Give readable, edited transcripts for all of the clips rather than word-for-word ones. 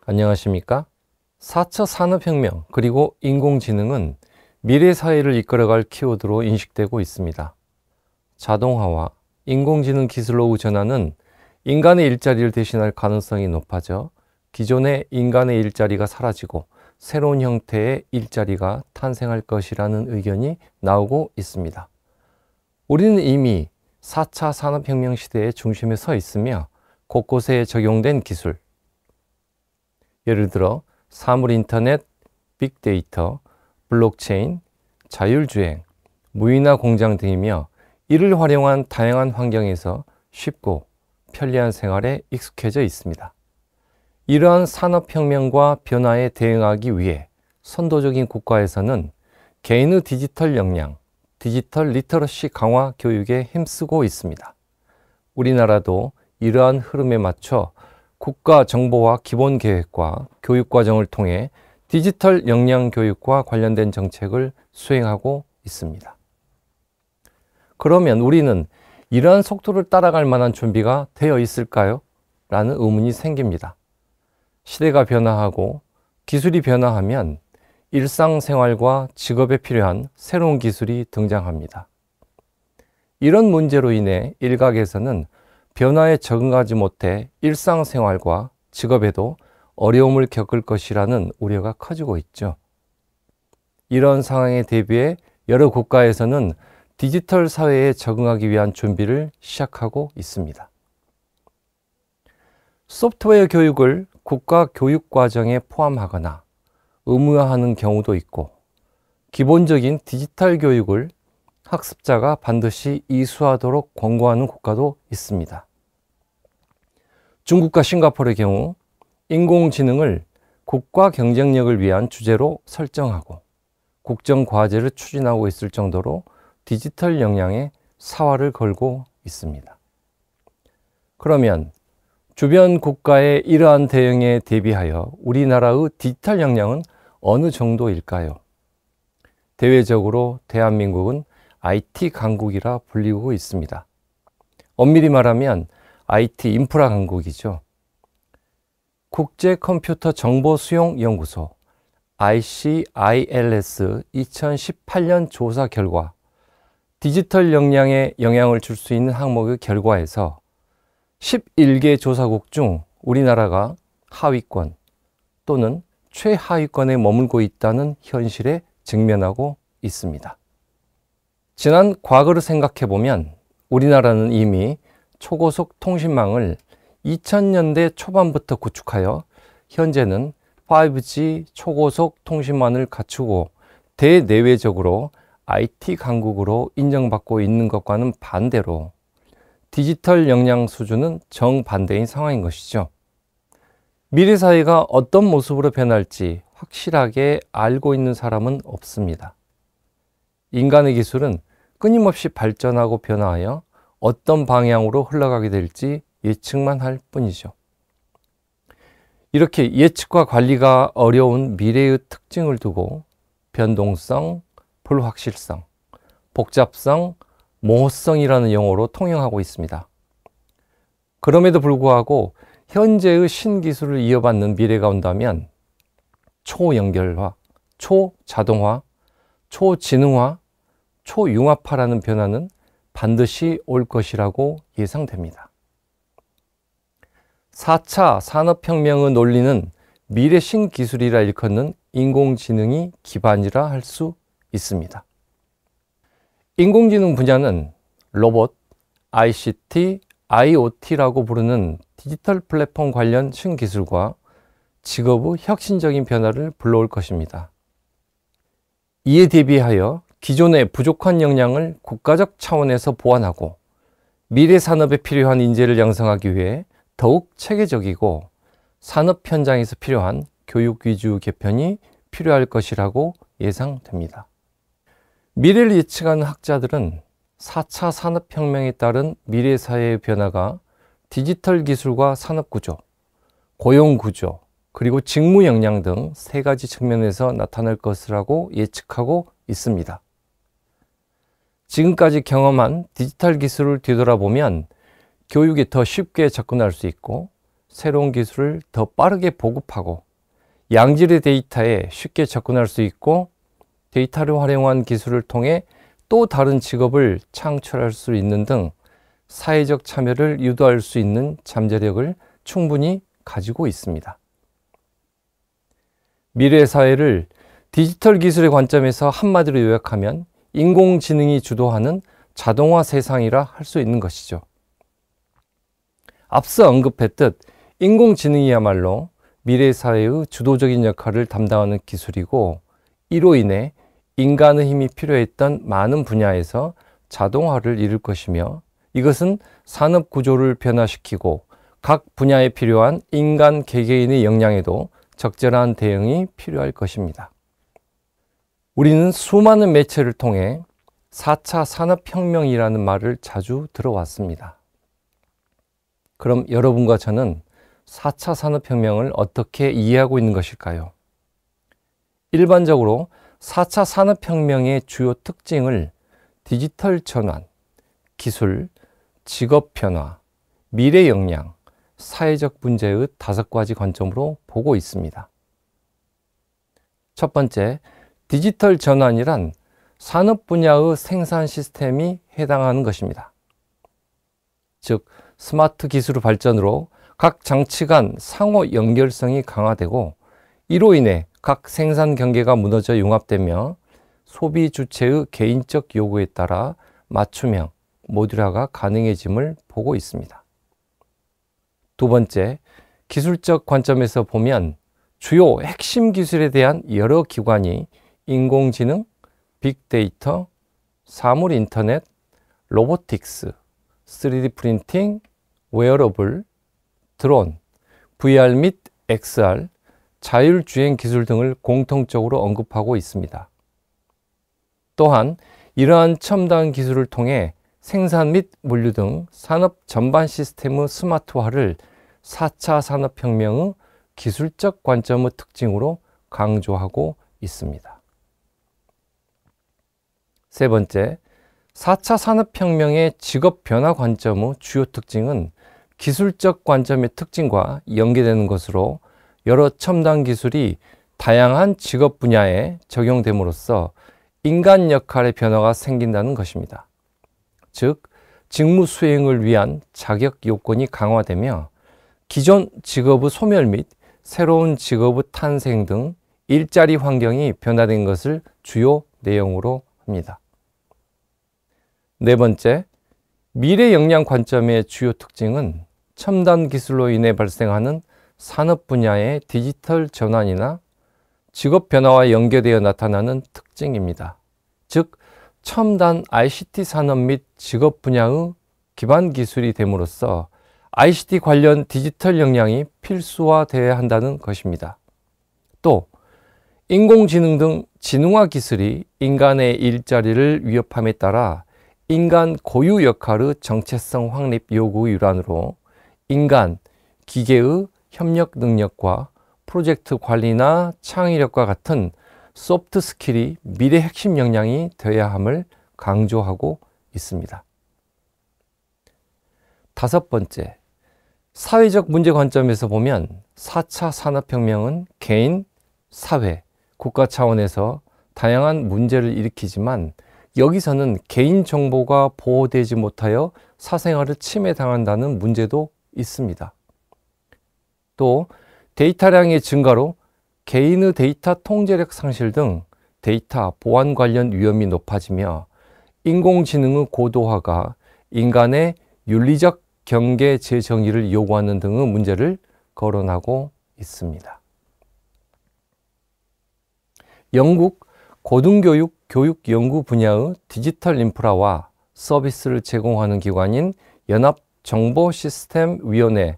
안녕하십니까? 4차 산업혁명 그리고 인공지능은 미래 사회를 이끌어갈 키워드로 인식되고 있습니다. 자동화와 인공지능 기술로 전환은 인간의 일자리를 대신할 가능성이 높아져 기존의 인간의 일자리가 사라지고 새로운 형태의 일자리가 탄생할 것이라는 의견이 나오고 있습니다. 우리는 이미 4차 산업혁명 시대의 중심에 서 있으며 곳곳에 적용된 기술, 예를 들어 사물인터넷, 빅데이터, 블록체인, 자율주행, 무인화 공장 등이며 이를 활용한 다양한 환경에서 쉽고 편리한 생활에 익숙해져 있습니다. 이러한 산업혁명과 변화에 대응하기 위해 선도적인 국가에서는 개인의 디지털 역량, 디지털 리터러시 강화 교육에 힘쓰고 있습니다. 우리나라도 이러한 흐름에 맞춰 국가 정보화 기본 계획과 교육 과정을 통해 디지털 역량 교육과 관련된 정책을 수행하고 있습니다. 그러면 우리는 이러한 속도를 따라갈 만한 준비가 되어 있을까요? 라는 의문이 생깁니다. 시대가 변화하고 기술이 변화하면 일상생활과 직업에 필요한 새로운 기술이 등장합니다. 이런 문제로 인해 일각에서는 변화에 적응하지 못해 일상생활과 직업에도 어려움을 겪을 것이라는 우려가 커지고 있죠. 이런 상황에 대비해 여러 국가에서는 디지털 사회에 적응하기 위한 준비를 시작하고 있습니다. 소프트웨어 교육을 국가 교육 과정에 포함하거나 의무화하는 경우도 있고, 기본적인 디지털 교육을 학습자가 반드시 이수하도록 권고하는 국가도 있습니다. 중국과 싱가포르의 경우 인공지능을 국가 경쟁력을 위한 주제로 설정하고 국정과제를 추진하고 있을 정도로 디지털 역량에 사활을 걸고 있습니다. 그러면 주변 국가의 이러한 대응에 대비하여 우리나라의 디지털 역량은 어느 정도일까요? 대외적으로 대한민국은 IT 강국이라 불리고 있습니다. 엄밀히 말하면 IT 인프라 강국이죠. 국제컴퓨터정보수용연구소 ICILS 2018년 조사 결과 디지털 역량에 영향을 줄 수 있는 항목의 결과에서 11개 조사국 중 우리나라가 하위권 또는 최하위권에 머물고 있다는 현실에 직면하고 있습니다. 지난 과거를 생각해 보면 우리나라는 이미 초고속 통신망을 2000년대 초반부터 구축하여 현재는 5G 초고속 통신망을 갖추고 대내외적으로 IT 강국으로 인정받고 있는 것과는 반대로 디지털 역량 수준은 정반대인 상황인 것이죠. 미래 사회가 어떤 모습으로 변할지 확실하게 알고 있는 사람은 없습니다. 인간의 기술은 끊임없이 발전하고 변화하여 어떤 방향으로 흘러가게 될지 예측만 할 뿐이죠. 이렇게 예측과 관리가 어려운 미래의 특징을 두고 변동성, 불확실성, 복잡성, 모호성이라는 용어로 통용하고 있습니다. 그럼에도 불구하고 현재의 신기술을 이어받는 미래가 온다면 초연결화, 초자동화, 초지능화, 초융합화라는 변화는 반드시 올 것이라고 예상됩니다. 4차 산업혁명의 논리는 미래 신기술이라 일컫는 인공지능이 기반이라 할 수 있습니다. 인공지능 분야는 로봇, ICT, IoT라고 부르는 디지털 플랫폼 관련 신기술과 직업의 혁신적인 변화를 불러올 것입니다. 이에 대비하여 기존의 부족한 역량을 국가적 차원에서 보완하고 미래 산업에 필요한 인재를 양성하기 위해 더욱 체계적이고 산업 현장에서 필요한 교육 위주 개편이 필요할 것이라고 예상됩니다. 미래를 예측하는 학자들은 4차 산업혁명에 따른 미래 사회의 변화가 디지털 기술과 산업구조, 고용구조, 그리고 직무 역량 등 세 가지 측면에서 나타날 것이라고 예측하고 있습니다. 지금까지 경험한 디지털 기술을 뒤돌아보면 교육에 더 쉽게 접근할 수 있고 새로운 기술을 더 빠르게 보급하고 양질의 데이터에 쉽게 접근할 수 있고 데이터를 활용한 기술을 통해 또 다른 직업을 창출할 수 있는 등 사회적 참여를 유도할 수 있는 잠재력을 충분히 가지고 있습니다. 미래 사회를 디지털 기술의 관점에서 한마디로 요약하면 인공지능이 주도하는 자동화 세상이라 할 수 있는 것이죠. 앞서 언급했듯 인공지능이야말로 미래 사회의 주도적인 역할을 담당하는 기술이고 이로 인해 인간의 힘이 필요했던 많은 분야에서 자동화를 이룰 것이며 이것은 산업 구조를 변화시키고 각 분야에 필요한 인간 개개인의 역량에도 적절한 대응이 필요할 것입니다. 우리는 수많은 매체를 통해 4차 산업혁명이라는 말을 자주 들어왔습니다. 그럼 여러분과 저는 4차 산업혁명을 어떻게 이해하고 있는 것일까요? 일반적으로 4차 산업혁명의 주요 특징을 디지털 전환, 기술, 직업 변화, 미래 역량, 사회적 문제의 5가지 관점으로 보고 있습니다. 첫 번째, 디지털 전환이란 산업 분야의 생산 시스템이 해당하는 것입니다. 즉, 스마트 기술 발전으로 각 장치 간 상호 연결성이 강화되고 이로 인해 각 생산 경계가 무너져 융합되며 소비 주체의 개인적 요구에 따라 맞춤형, 모듈화가 가능해짐을 보고 있습니다. 두 번째, 기술적 관점에서 보면 주요 핵심 기술에 대한 여러 기관이 인공지능, 빅데이터, 사물 인터넷, 로보틱스, 3D 프린팅, 웨어러블, 드론, VR 및 XR, 자율주행 기술 등을 공통적으로 언급하고 있습니다. 또한 이러한 첨단 기술을 통해 생산 및 물류 등 산업 전반 시스템의 스마트화를 4차 산업혁명의 기술적 관점의 특징으로 강조하고 있습니다. 세 번째, 4차 산업혁명의 직업 변화 관점의 주요 특징은 기술적 관점의 특징과 연계되는 것으로 여러 첨단 기술이 다양한 직업 분야에 적용됨으로써 인간 역할의 변화가 생긴다는 것입니다. 즉, 직무 수행을 위한 자격 요건이 강화되며 기존 직업의 소멸 및 새로운 직업의 탄생 등 일자리 환경이 변화된 것을 주요 내용으로 합니다. 네 번째, 미래 역량 관점의 주요 특징은 첨단 기술로 인해 발생하는 산업 분야의 디지털 전환이나 직업 변화와 연계되어 나타나는 특징입니다. 즉, 첨단 ICT 산업 및 직업 분야의 기반 기술이 됨으로써 ICT 관련 디지털 역량이 필수화되어야 한다는 것입니다. 또 인공지능 등 지능화 기술이 인간의 일자리를 위협함에 따라 인간 고유 역할의 정체성 확립 요구의 일환으로 인간, 기계의 협력 능력과 프로젝트 관리나 창의력과 같은 소프트 스킬이 미래 핵심 역량이 되어야 함을 강조하고 있습니다. 다섯 번째, 사회적 문제 관점에서 보면 4차 산업혁명은 개인, 사회, 국가 차원에서 다양한 문제를 일으키지만 여기서는 개인정보가 보호되지 못하여 사생활을 침해당한다는 문제도 있습니다. 또 데이터량의 증가로 개인의 데이터 통제력 상실 등 데이터 보안 관련 위험이 높아지며 인공지능의 고도화가 인간의 윤리적 경계 재정의를 요구하는 등의 문제를 거론하고 있습니다. 영국 고등교육 교육 연구 분야의 디지털 인프라와 서비스를 제공하는 기관인 연합정보시스템위원회는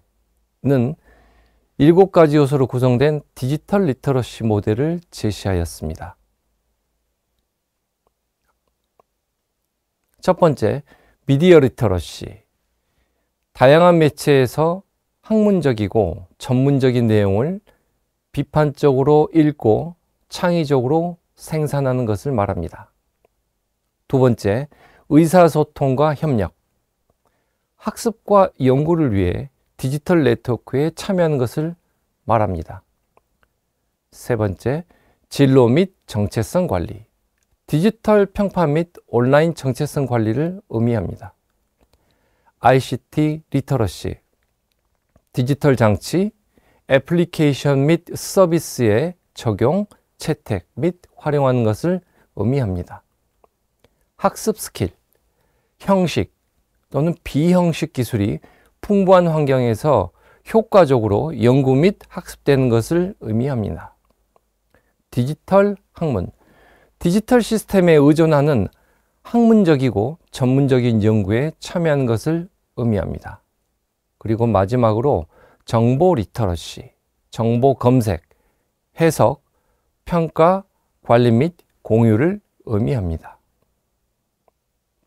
7가지 요소로 구성된 디지털 리터러시 모델을 제시하였습니다. 첫 번째, 미디어 리터러시. 다양한 매체에서 학문적이고 전문적인 내용을 비판적으로 읽고 창의적으로 생산하는 것을 말합니다. 두 번째, 의사소통과 협력. 학습과 연구를 위해 디지털 네트워크에 참여하는 것을 말합니다. 세 번째, 진로 및 정체성 관리. 디지털 평파 및 온라인 정체성 관리를 의미합니다. ICT 리터러시. 디지털 장치, 애플리케이션 및 서비스의 적용, 채택 및 활용하는 것을 의미합니다. 학습 스킬. 형식 또는 비형식 기술이 풍부한 환경에서 효과적으로 연구 및 학습되는 것을 의미합니다. 디지털 학문. 디지털 시스템에 의존하는 학문적이고 전문적인 연구에 참여하는 것을 의미합니다. 그리고 마지막으로 정보 리터러시. 정보 검색, 해석, 평가, 관리 및 공유를 의미합니다.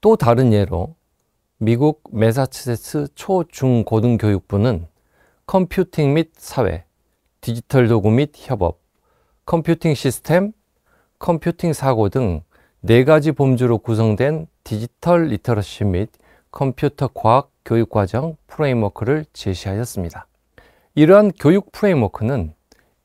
또 다른 예로 미국 매사추세츠 초, 중, 고등교육부는 컴퓨팅 및 사회, 디지털 도구 및 협업, 컴퓨팅 시스템, 컴퓨팅 사고 등 4가지 범주로 구성된 디지털 리터러시 및 컴퓨터 과학 교육과정 프레임워크를 제시하였습니다. 이러한 교육 프레임워크는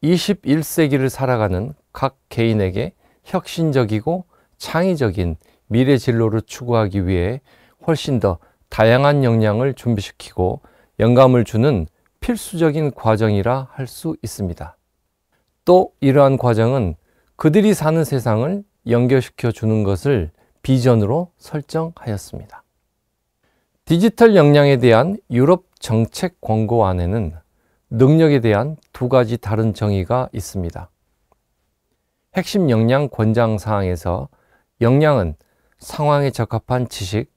21세기를 살아가는 각 개인에게 혁신적이고 창의적인 미래 진로를 추구하기 위해 훨씬 더 다양한 역량을 준비시키고 영감을 주는 필수적인 과정이라 할 수 있습니다. 또 이러한 과정은 그들이 사는 세상을 연결시켜 주는 것을 비전으로 설정하였습니다. 디지털 역량에 대한 유럽 정책 권고안에는 능력에 대한 2가지 다른 정의가 있습니다. 핵심 역량 권장 사항에서 역량은 상황에 적합한 지식,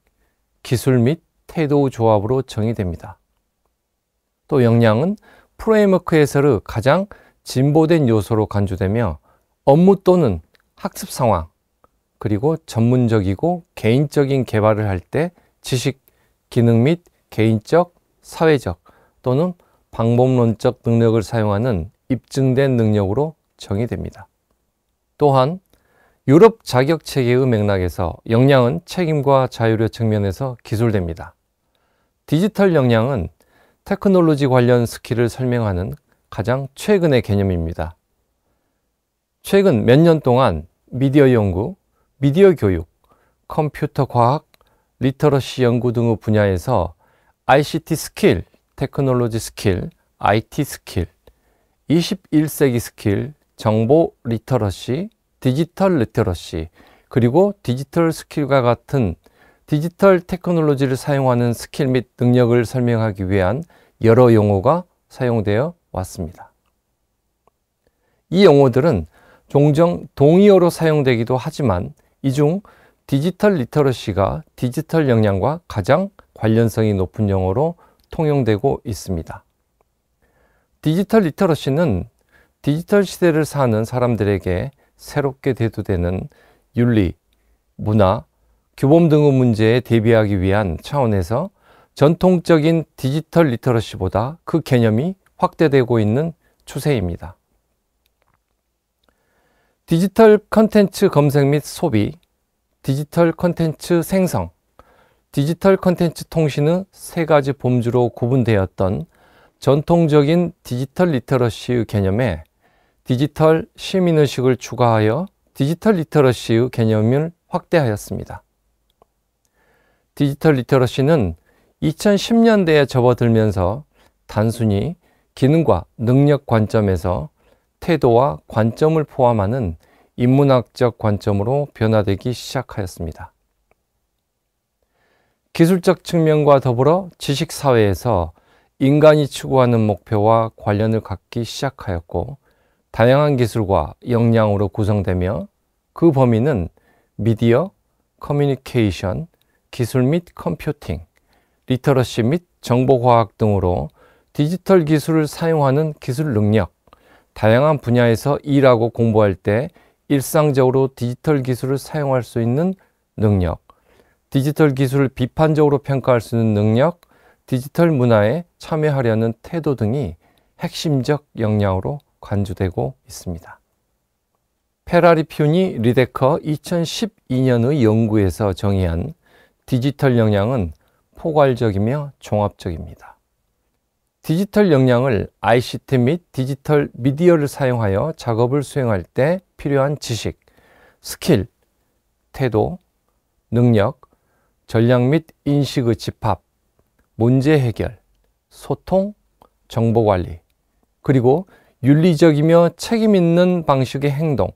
기술 및 태도 조합으로 정의됩니다. 또 역량은 프레임워크 해설의 가장 진보된 요소로 간주되며 업무 또는 학습 상황, 그리고 전문적이고 개인적인 개발을 할 때 지식, 기능 및 개인적, 사회적 또는 방법론적 능력을 사용하는 입증된 능력으로 정의됩니다. 또한 유럽 자격체계의 맥락에서 역량은 책임과 자율의 측면에서 기술됩니다. 디지털 역량은 테크놀로지 관련 스킬을 설명하는 가장 최근의 개념입니다. 최근 몇 년 동안 미디어 연구, 미디어 교육, 컴퓨터 과학, 리터러시 연구 등의 분야에서 ICT 스킬, 테크놀로지 스킬, IT 스킬, 21세기 스킬, 정보 리터러시, 디지털 리터러시, 그리고 디지털 스킬과 같은 디지털 테크놀로지를 사용하는 스킬 및 능력을 설명하기 위한 여러 용어가 사용되어 왔습니다. 이 용어들은 종종 동의어로 사용되기도 하지만 이 중 디지털 리터러시가 디지털 역량과 가장 관련성이 높은 용어로 통용되고 있습니다. 디지털 리터러시는 디지털 시대를 사는 사람들에게 새롭게 대두되는 윤리, 문화, 규범 등의 문제에 대비하기 위한 차원에서 전통적인 디지털 리터러시보다 그 개념이 확대되고 있는 추세입니다. 디지털 콘텐츠 검색 및 소비, 디지털 콘텐츠 생성, 디지털 콘텐츠 통신의 3가지 범주로 구분되었던 전통적인 디지털 리터러시의 개념에 디지털 시민의식을 추가하여 디지털 리터러시의 개념을 확대하였습니다. 디지털 리터러시는 2010년대에 접어들면서 단순히 기능과 능력 관점에서 태도와 관점을 포함하는 인문학적 관점으로 변화되기 시작하였습니다. 기술적 측면과 더불어 지식사회에서 인간이 추구하는 목표와 관련을 갖기 시작하였고 다양한 기술과 역량으로 구성되며 그 범위는 미디어, 커뮤니케이션, 기술 및 컴퓨팅, 리터러시 및 정보과학 등으로 디지털 기술을 사용하는 기술 능력, 다양한 분야에서 일하고 공부할 때 일상적으로 디지털 기술을 사용할 수 있는 능력, 디지털 기술을 비판적으로 평가할 수 있는 능력, 디지털 문화에 참여하려는 태도 등이 핵심적 역량으로 간주되고 있습니다. 페라리퓨니 리데커 2012년의 연구에서 정의한 디지털 역량은 포괄적이며 종합적입니다. 디지털 역량을 ICT 및 디지털 미디어를 사용하여 작업을 수행할 때 필요한 지식, 스킬, 태도, 능력, 전략 및 인식의 집합, 문제 해결, 소통, 정보 관리, 그리고 윤리적이며 책임 있는 방식의 행동,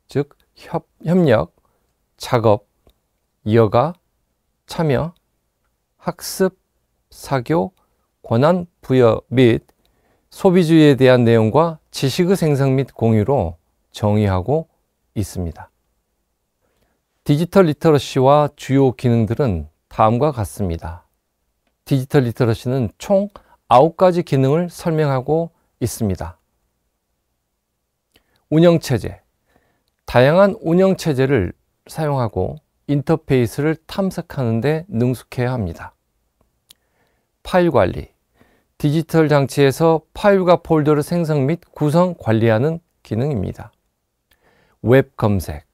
즉 협력, 작업, 여가, 참여, 학습, 사교, 권한 부여 및 소비주의에 대한 내용과 지식의 생성 및 공유로 정의하고 있습니다. 디지털 리터러시와 주요 기능들은 다음과 같습니다. 디지털 리터러시는 총 9가지 기능을 설명하고 있습니다. 운영체제, 다양한 운영체제를 사용하고 인터페이스를 탐색하는 데 능숙해야 합니다. 파일 관리, 디지털 장치에서 파일과 폴더를 생성 및 구성 관리하는 기능입니다. 웹 검색,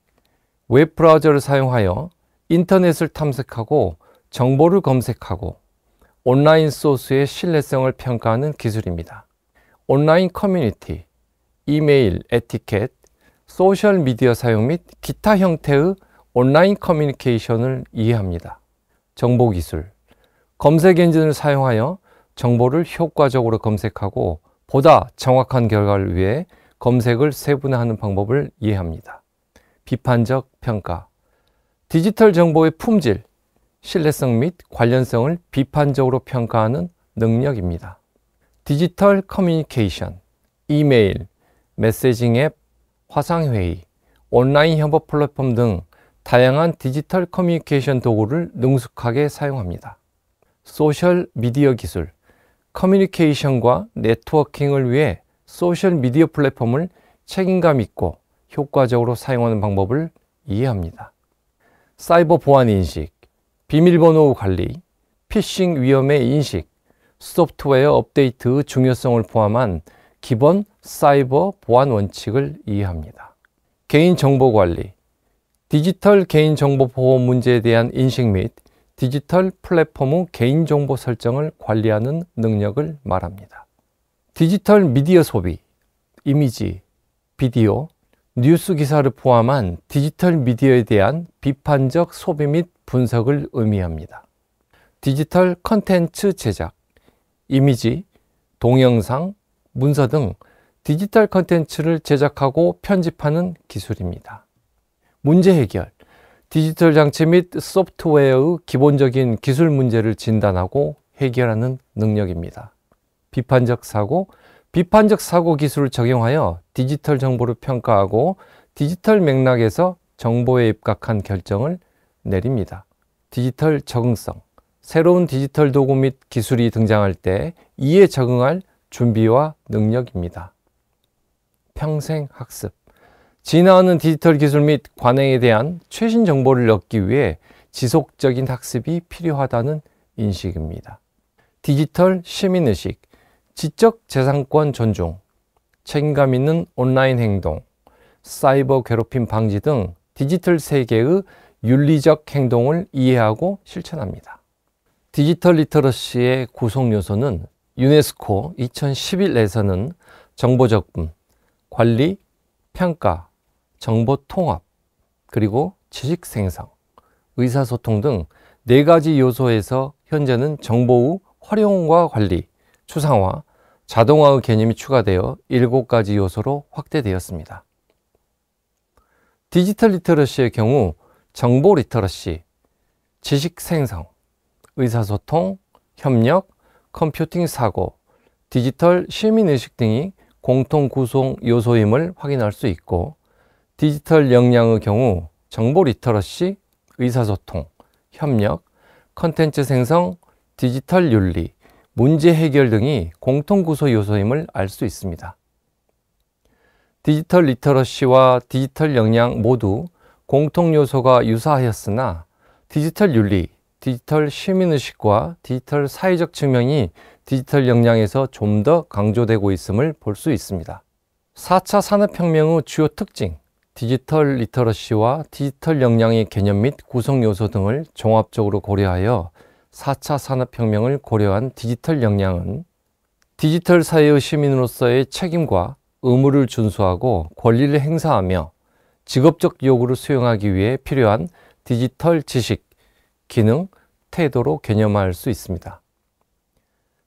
웹 브라우저를 사용하여 인터넷을 탐색하고 정보를 검색하고 온라인 소스의 신뢰성을 평가하는 기술입니다. 온라인 커뮤니티, 이메일 에티켓, 소셜미디어 사용 및 기타 형태의 온라인 커뮤니케이션을 이해합니다. 정보기술, 검색 엔진을 사용하여 정보를 효과적으로 검색하고 보다 정확한 결과를 위해 검색을 세분화하는 방법을 이해합니다. 비판적 평가, 디지털 정보의 품질, 신뢰성 및 관련성을 비판적으로 평가하는 능력입니다. 디지털 커뮤니케이션, 이메일, 메시징 앱, 화상회의, 온라인 협업 플랫폼 등 다양한 디지털 커뮤니케이션 도구를 능숙하게 사용합니다. 소셜 미디어 기술, 커뮤니케이션과 네트워킹을 위해 소셜 미디어 플랫폼을 책임감 있고 효과적으로 사용하는 방법을 이해합니다. 사이버 보안 인식, 비밀번호 관리, 피싱 위험의 인식, 소프트웨어 업데이트의 중요성을 포함한 기본 사이버 보안 원칙을 이해합니다. 개인정보 관리, 디지털 개인정보 보호 문제에 대한 인식 및 디지털 플랫폼의 개인정보 설정을 관리하는 능력을 말합니다. 디지털 미디어 소비, 이미지, 비디오, 뉴스 기사를 포함한 디지털 미디어에 대한 비판적 소비 및 분석을 의미합니다. 디지털 컨텐츠 제작, 이미지, 동영상, 문서 등 디지털 컨텐츠를 제작하고 편집하는 기술입니다. 문제 해결, 디지털 장치 및 소프트웨어의 기본적인 기술 문제를 진단하고 해결하는 능력입니다. 비판적 사고, 비판적 사고 기술을 적용하여 디지털 정보를 평가하고 디지털 맥락에서 정보에 입각한 결정을 내립니다. 디지털 적응성, 새로운 디지털 도구 및 기술이 등장할 때 이에 적응할 준비와 능력입니다. 평생 학습, 진화하는 디지털 기술 및 관행에 대한 최신 정보를 얻기 위해 지속적인 학습이 필요하다는 인식입니다. 디지털 시민의식, 지적 재산권 존중, 책임감 있는 온라인 행동, 사이버 괴롭힘 방지 등 디지털 세계의 윤리적 행동을 이해하고 실천합니다. 디지털 리터러시의 구성 요소는 유네스코 2011에서는 정보 접근, 관리, 평가, 정보 통합, 그리고 지식 생성, 의사소통 등 4가지 요소에서 현재는 정보의 활용과 관리, 추상화, 자동화의 개념이 추가되어 7가지 요소로 확대되었습니다. 디지털 리터러시의 경우 정보 리터러시, 지식 생성, 의사소통, 협력, 컴퓨팅 사고, 디지털 시민의식 등이 공통 구성 요소임을 확인할 수 있고, 디지털 역량의 경우 정보 리터러시, 의사소통, 협력, 컨텐츠 생성, 디지털 윤리, 문제 해결 등이 공통 구성 요소임을 알 수 있습니다. 디지털 리터러시와 디지털 역량 모두 공통 요소가 유사하였으나 디지털 윤리, 디지털 시민의식과 디지털 사회적 측면이 디지털 역량에서 좀 더 강조되고 있음을 볼 수 있습니다. 4차 산업혁명의 주요 특징, 디지털 리터러시와 디지털 역량의 개념 및 구성 요소 등을 종합적으로 고려하여 4차 산업혁명을 고려한 디지털 역량은 디지털 사회의 시민으로서의 책임과 의무를 준수하고 권리를 행사하며 직업적 요구를 수행하기 위해 필요한 디지털 지식, 기능, 태도로 개념화할 수 있습니다.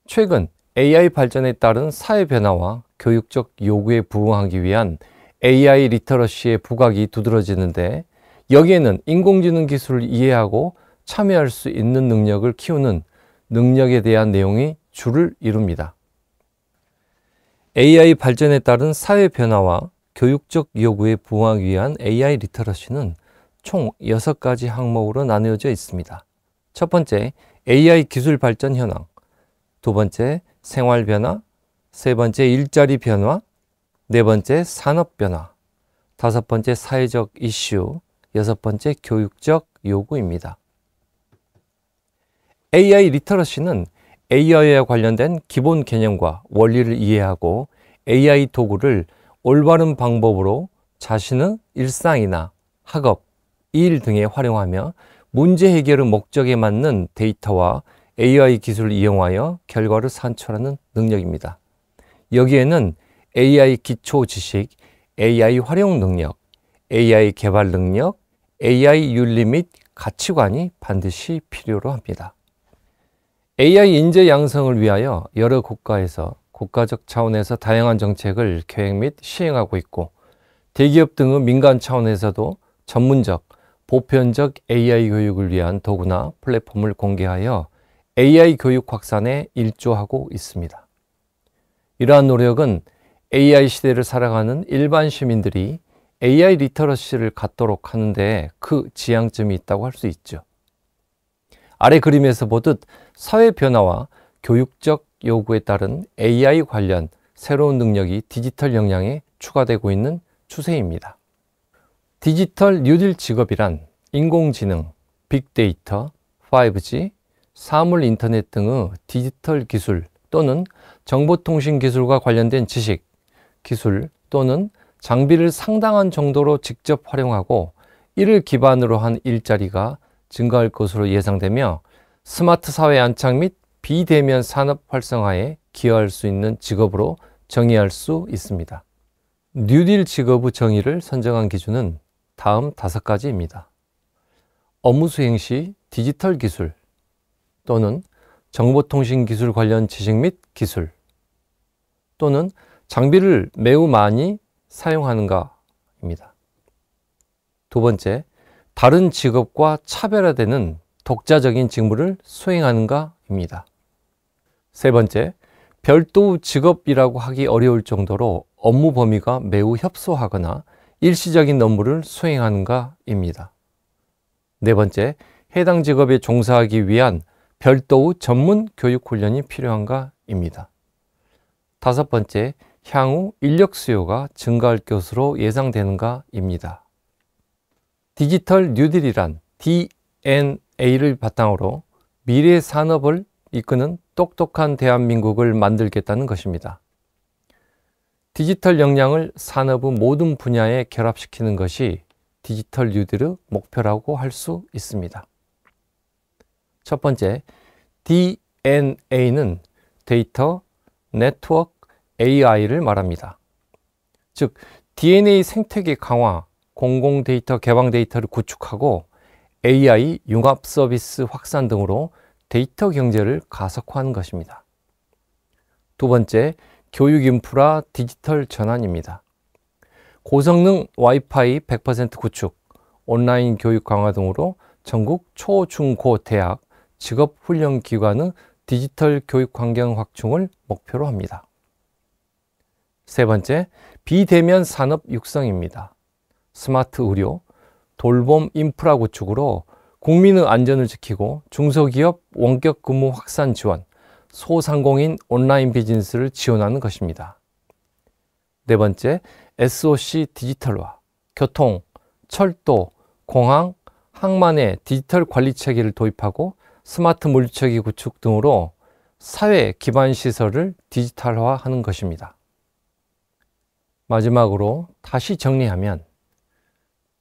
최근 AI 발전에 따른 사회 변화와 교육적 요구에 부응하기 위한 AI 리터러시의 부각이 두드러지는데, 여기에는 인공지능 기술을 이해하고 참여할 수 있는 능력을 키우는 능력에 대한 내용이 주를 이룹니다. AI 발전에 따른 사회 변화와 교육적 요구에 부응하기 위한 AI 리터러시는 총 6가지 항목으로 나누어져 있습니다. 첫 번째, AI 기술 발전 현황. 두 번째, 생활 변화. 세 번째, 일자리 변화. 네 번째, 산업 변화. 다섯 번째, 사회적 이슈. 여섯 번째, 교육적 요구입니다. AI 리터러시는 AI와 관련된 기본 개념과 원리를 이해하고 AI 도구를 올바른 방법으로 자신의 일상이나 학업, 일 등에 활용하며 문제 해결의 목적에 맞는 데이터와 AI 기술을 이용하여 결과를 산출하는 능력입니다. 여기에는 AI 기초 지식, AI 활용 능력, AI 개발 능력, AI 윤리 및 가치관이 반드시 필요로 합니다. AI 인재 양성을 위하여 여러 국가에서 국가적 차원에서 다양한 정책을 계획 및 시행하고 있고, 대기업 등의 민간 차원에서도 전문적, 보편적 AI 교육을 위한 도구나 플랫폼을 공개하여 AI 교육 확산에 일조하고 있습니다. 이러한 노력은 AI 시대를 살아가는 일반 시민들이 AI 리터러시를 갖도록 하는데 그 지향점이 있다고 할 수 있죠. 아래 그림에서 보듯 사회 변화와 교육적 요구에 따른 AI 관련 새로운 능력이 디지털 역량에 추가되고 있는 추세입니다. 디지털 뉴딜 직업이란 인공지능, 빅데이터, 5G, 사물 인터넷 등의 디지털 기술 또는 정보통신 기술과 관련된 지식, 기술 또는 장비를 상당한 정도로 직접 활용하고 이를 기반으로 한 일자리가 증가할 것으로 예상되며, 스마트 사회 안착 및 비대면 산업 활성화에 기여할 수 있는 직업으로 정의할 수 있습니다. 뉴딜 직업의 정의를 선정한 기준은 다음 5가지입니다. 업무 수행 시 디지털 기술 또는 정보통신 기술 관련 지식 및 기술 또는 장비를 매우 많이 사용하는가입니다. 두 번째, 다른 직업과 차별화되는 독자적인 직무를 수행하는가입니다. 세 번째, 별도 직업이라고 하기 어려울 정도로 업무 범위가 매우 협소하거나 일시적인 업무를 수행하는가입니다. 네 번째, 해당 직업에 종사하기 위한 별도의 전문 교육 훈련이 필요한가입니다. 다섯 번째, 향후 인력 수요가 증가할 것으로 예상되는가입니다. 디지털 뉴딜이란 DNA를 바탕으로 미래 산업을 이끄는 똑똑한 대한민국을 만들겠다는 것입니다. 디지털 역량을 산업의 모든 분야에 결합시키는 것이 디지털 뉴딜의 목표라고 할 수 있습니다. 첫 번째, DNA는 데이터, 네트워크, AI를 말합니다. 즉, DNA 생태계 강화, 공공 데이터 개방 데이터를 구축하고 AI 융합 서비스 확산 등으로 데이터 경제를 가속화하는 것입니다. 두 번째, 교육 인프라 디지털 전환입니다. 고성능 와이파이 100% 구축, 온라인 교육 강화 등으로 전국 초, 중, 고, 대학, 직업훈련기관의 디지털 교육 환경 확충을 목표로 합니다. 세 번째, 비대면 산업 육성입니다. 스마트 의료, 돌봄 인프라 구축으로 국민의 안전을 지키고 중소기업 원격 근무 확산 지원, 소상공인 온라인 비즈니스를 지원하는 것입니다. 네 번째, SOC 디지털화, 교통, 철도, 공항, 항만의 디지털 관리 체계를 도입하고 스마트 물류체계 구축 등으로 사회 기반 시설을 디지털화하는 것입니다. 마지막으로 다시 정리하면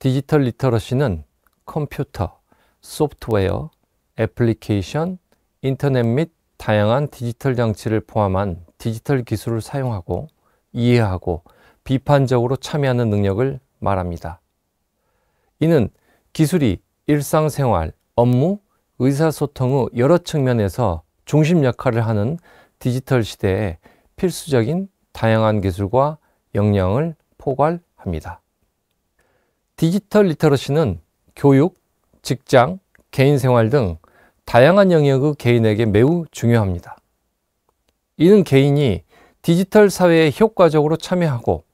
디지털 리터러시는 컴퓨터, 소프트웨어, 애플리케이션, 인터넷 및 다양한 디지털 장치를 포함한 디지털 기술을 사용하고 이해하고 비판적으로 참여하는 능력을 말합니다. 이는 기술이 일상생활, 업무, 의사소통의 여러 측면에서 중심 역할을 하는 디지털 시대에 필수적인 다양한 기술과 역량을 포괄합니다. 디지털 리터러시는 교육, 직장, 개인생활 등 다양한 영역의 개인에게 매우 중요합니다. 이는 개인이 디지털 사회에 효과적으로 참여하고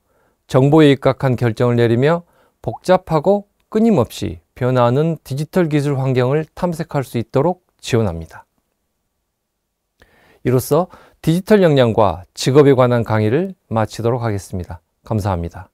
정보에 입각한 결정을 내리며 복잡하고 끊임없이 변화하는 디지털 기술 환경을 탐색할 수 있도록 지원합니다. 이로써 디지털 역량과 직업에 관한 강의를 마치도록 하겠습니다. 감사합니다.